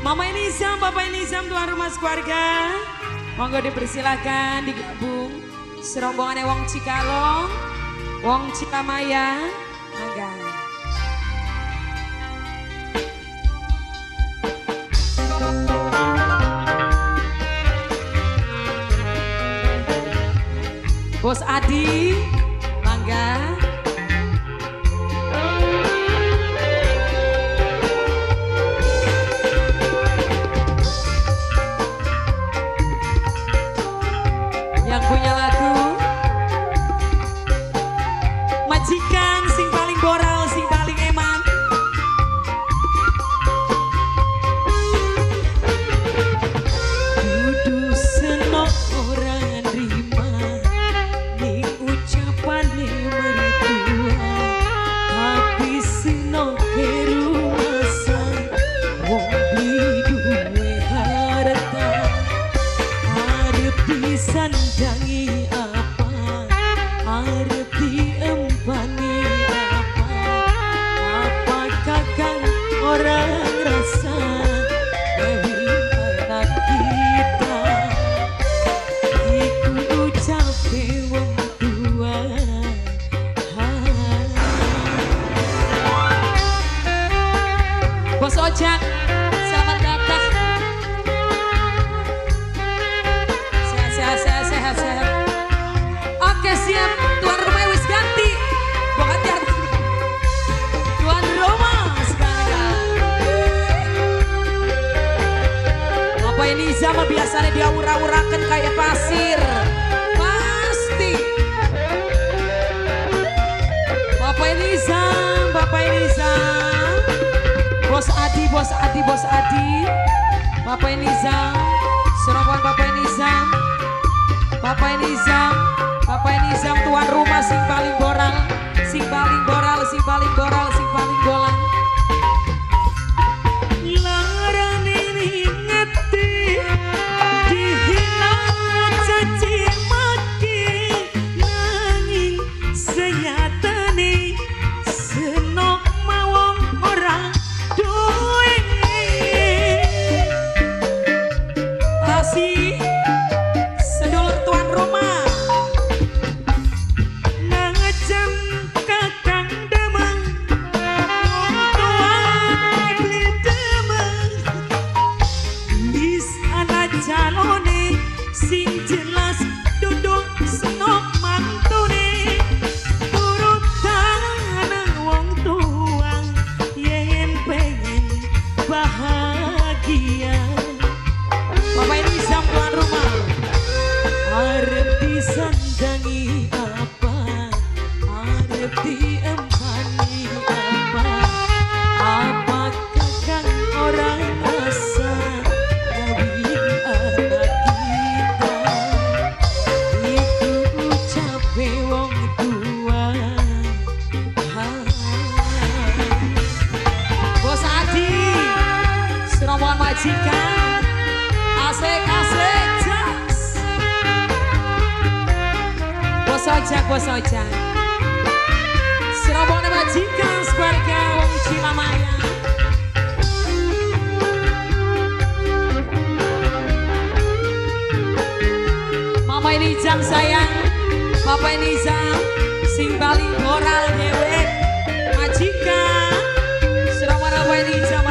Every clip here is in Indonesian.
Mama Nizam, Bapak Nizam, tuan rumah keluarga, monggo dipersilakan digabung serombongannya wong Cikalong, wong Cikamaya, mangga. Bos Adi, mangga. Yang punya lagu majikan sing paling boral, sing paling eman. Dudu senok orang rima ning ucapane mertua, tapi senok ke rumah wong beli duwe harta. Arep disandangi apa, arep diempani apa, apa kakang orang rasa dari anak kita. Iku ucape wong tua. Bos Ojak, selamat datang. Sehat. Oke, siap. Tuan rumah wis ganti. Banget ya. Tuan rumah sekarang. Bapak ini sama biasanya dia ura-urakan kayak pasir. Pasti. Bapak ini Bos Adi. Bapak ini serombongan Bapak Nizam, tuan rumah sing paling boral, sing paling boral. Larang ini ngerti, dihina caci maki, nanging senyatane senok mawong orang duwe. Asih sedulur tuan rumah nangecem kakang demeng, tuan beli demeng, bis anak calone sing jelas duduk senok mantune, turutan wong tuang yen pengen bahagia. Bapak Nizam tuan rumah arep disandangi apa, arep diempani apa, apa kakang orang rasa dari anak kita. Iku ucape wong tua. Bos Adi, serombongan majikan, asik jas. Bos Ojak, serombongan majikan keluarga wong Cikamaya. Mama ini jam sayang, Bapak ini jam sing paling moral dewe majikan. Serombongan Bapak ini jam,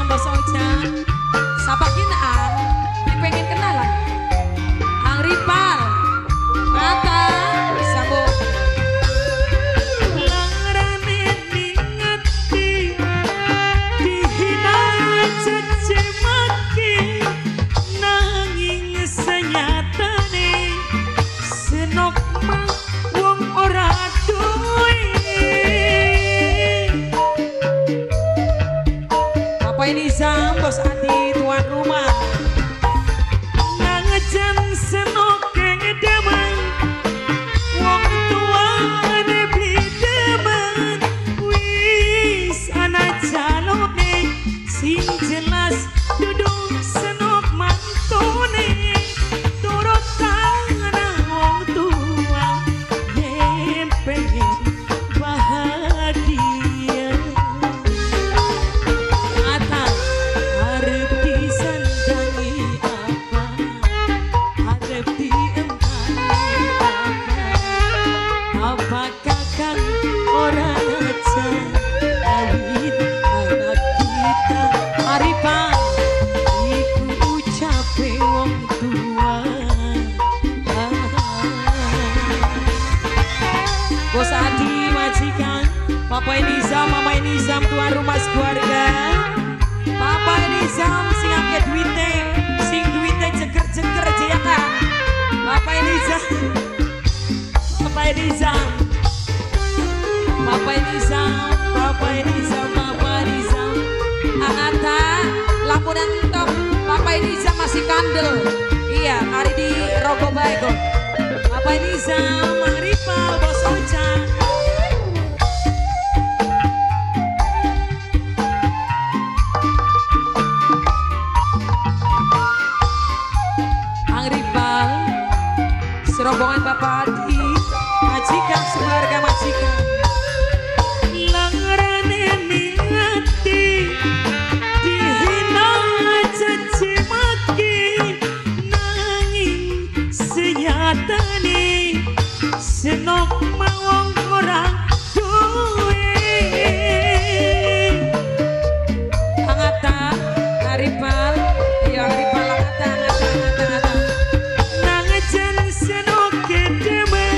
Bos Ojak. Sapa kinaan, pengen kenalan. Ang Ripal, mata sambung. Larang ini ngerti, dihina caci maki, nanging senyatane senok mawong Bos Adi majikan, Papa Nizam, Mama Nizam, tuan rumah keluarga. Papa Nizam sing akeh duwite, sing duwite ceker-ceker jeyatan. Papa Nizam, Papa Nizam, Papa Nizam, Papa Nizam, Papa Nizam. Angata, lampu dan top, Papa Nizam masih kandel. Iya, hari di Rogo Baik kok. Papa Nizam, Mang Ripal, Bos Ocha. Mang Ripal, serombongan Bapak Adi, majikan, sekeluarga majikan. Langrane niati, dihina caci maki, nanging senyatane senok mawong orang duwe. Angata, Aripal, ya Aripal angata, angata. Nangejan senok kedemen,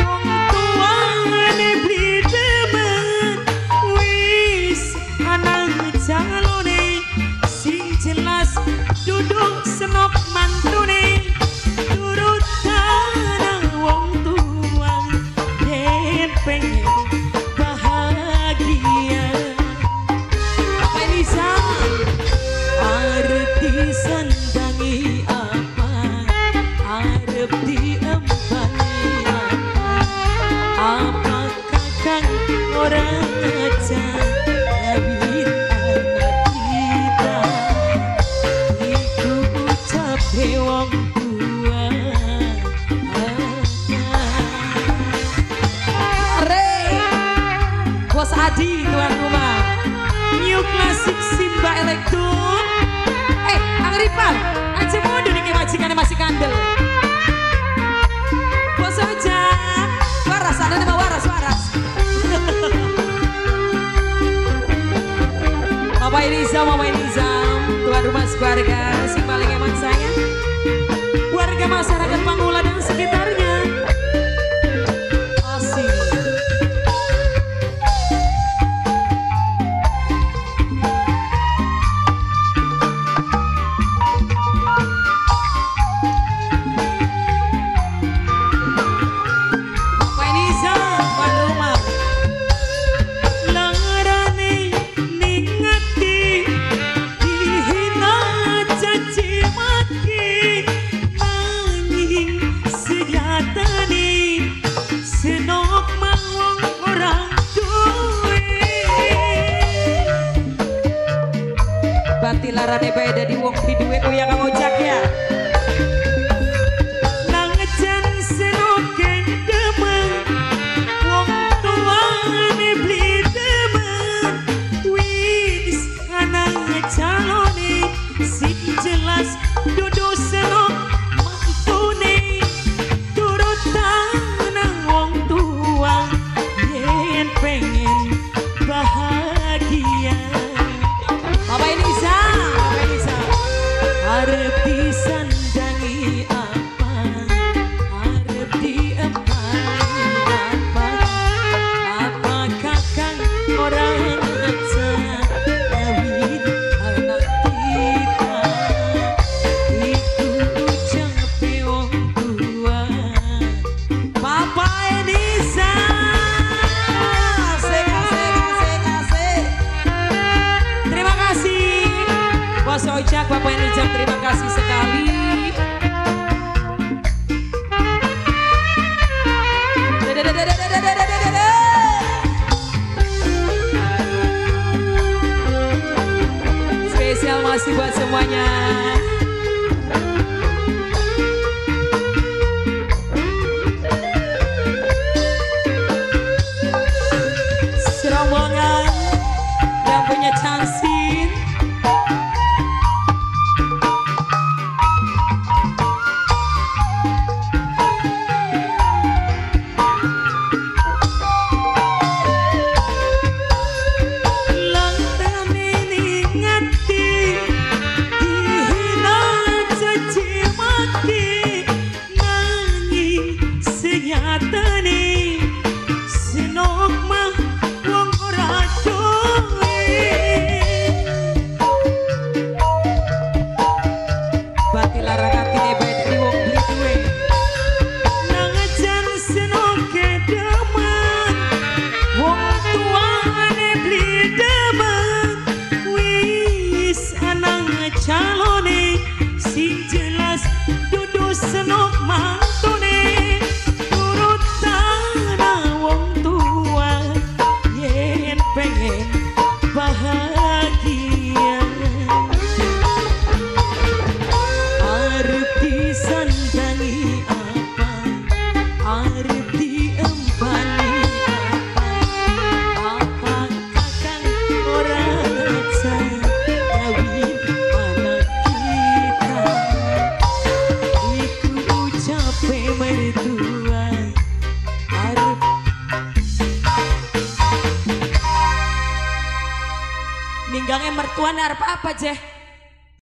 wong tuane beli demen. Wis anang calone, sing jelas duduk senok mantune. Pengen bahagia. Apa Nizam? Arti sandangi apa? Arep diempani apa? Apa kakang orang aja ngabit anak kita? Iku ucap wong tua. Bos Adi tuan rumah, New Classic Simba Elektro. Angripal, aja mundur nih majikannya masih kandel. Bos Ocha, waras ada nama waras. Papa Nizam, Mama Nizam, tuan rumah sekeluarga, si paling eman saya, warga masyarakat Pangula dan sekitarnya. Batilarane beda di wong piduwe ku yang kamu jak ya. Nangejan senoke demen, wong tuane beli demen. Wis anang calone, sing jelas dudu senok mantune. Turut tanang wong tua, yen pengen bahagia. Apa ini arep disandangi apa, arep diempani apa, apa kakang orang aja ngawin anak kita. Itu ucap wong tua. Papa Nisa, kasih. Terima kasih Bos Ojak, Bapak Nizam, terima kasih sekali. Spesial masih buat semuanya. Serombongan yang punya chansin. Lantaran ini ngati Tuhan arep apa, Jeh?